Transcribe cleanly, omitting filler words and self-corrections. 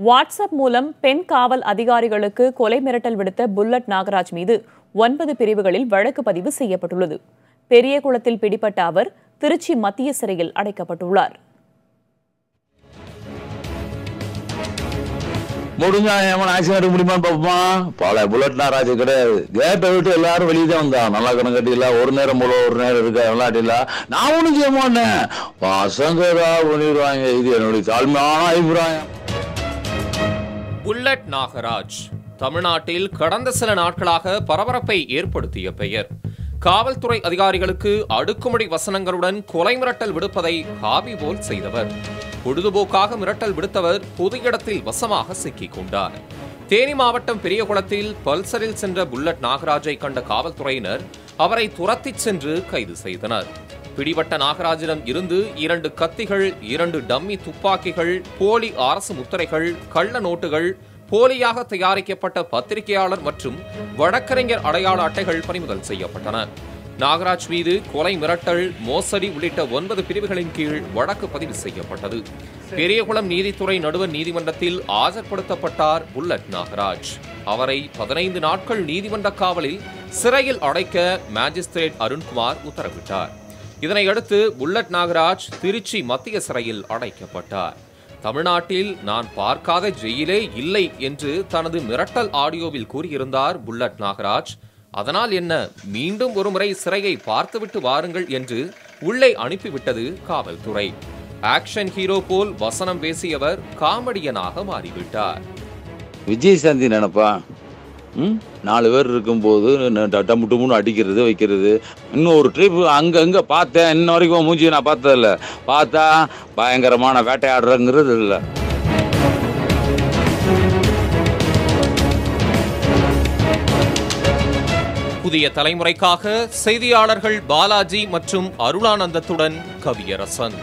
WhatsApp மூலம் பெண் காவல் அதிகாரிகளுக்கு கொலை மிரட்டல் விடுத்த புல்லட் நாகராஜ் மீது 9 பிரிவுகளில் வழக்கு பதிவு செய்யப்பட்டுள்ளது. பெரியகுளத்தில் பிடிபட்ட அவர் திருச்சி மத்திய சிறையில் அடைக்கப்பட்டுள்ளார். முடிஞ்சா ஏன் ஆக்சிடென்ட் முடியுமான்னு பார்ப்போமா? பல புல்லட் நாகராஜ் கிடையாது. கேட்டை விட்டு எல்லாரும் வெளியே தான் வந்தான். நல்லா கணக்கு இல்ல, ஒரு நேரம் போல ஒரு நேரம் இருக்க விளையாட்டு இல்ல. நான் ஒண்ணும் செய்ய மாட்டேன், பசங்கதா பண்ணிடுவாங்க. இது என்னுடைய தாழ்மையான அபிப்பிராயம். புல்லட் நாகராஜ் தமிழ்நாட்டில் கடந்த சில நாட்களாக பரபரப்பை ஏற்படுத்திய பெயர். காவல்துறை அதிகாரிகளுக்கு அடுக்குமுறை வசனங்களுடன் கொலை மிரட்டல் விடுப்பதை ஹாபி போல் செய்தவர். பொழுதுபோக்காக மிரட்டல் விடுத்தவர் பொது இடத்தில் வசமாக சிக்கிக் கொண்டார். தேனி மாவட்டம் பெரியகுளத்தில் பல்சரில் சென்ற புல்லட் நாகராஜை கண்ட காவல்துறையினர் அவரை துரத்திச் சென்று கைது செய்தனர். பிடிபட்ட நாகராஜிடம் இருந்து 2 கத்திகள், 2 டம்மி துப்பாக்கிகள், போலி அரசு முத்திரைகள், கள்ள நோட்டுகள், போலியாக தயாரிக்கப்பட்ட பத்திரிகையாளர் மற்றும் வழக்கறிஞர் அடையாள அட்டைகள் பறிமுதல் செய்யப்பட்டன. நாகராஜ் மீது கொலை மிரட்டல், மோசடி உள்ளிட்ட 9 பிரிவுகளின் கீழ் வழக்கு பதிவு செய்யப்பட்டது. பெரியகுளம் நீதித்துறை நடுவர் நீதிமன்றத்தில் ஆஜர்படுத்தப்பட்டார் புல்லட் நாகராஜ். அவரை 15 நாட்கள் நீதிமன்ற காவலில் சிறையில் அடைக்க மாஜிஸ்திரேட் அருண்குமார் உத்தரவிட்டார். இதனையடுத்து புல்லட் நாகராஜ் திருச்சி மத்திய சிறையில் அடைக்கப்பட்டார். தமிழ்நாட்டில் நான் பார்க்காத ஜெயிலே இல்லை என்று தனது மிரட்டல் ஆடியோவில் கூறியிருந்தார் புல்லட் நாகராஜ். அதனால் என்ன, மீண்டும் ஒருமுறை சிறையை பார்த்துவிட்டு வாருங்கள் என்று உள்ளே அனுப்பிவிட்டது காவல்துறை. ஆக்ஷன் ஹீரோ போல் வசனம் பேசியவர் காமெடியனாக மாறிவிட்டார். விஜய் சாந்தி நினைப்பா 4 பேர் இருக்கும்போது டம்முன்னு அடிக்கிறது வைக்கிறது. இன்னும் ஒரு ட்ரிப் அங்க பார்த்தேன். இன்ன வரைக்கும் மூஞ்சி நான் பார்த்ததில்ல. பார்த்தா பயங்கரமான வேட்டையாடுறங்கிறது இல்லை. புதிய தலைமுறைக்காக செய்தியாளர்கள் பாலாஜி மற்றும் அருளானந்தத்துடன் கவியரசன்.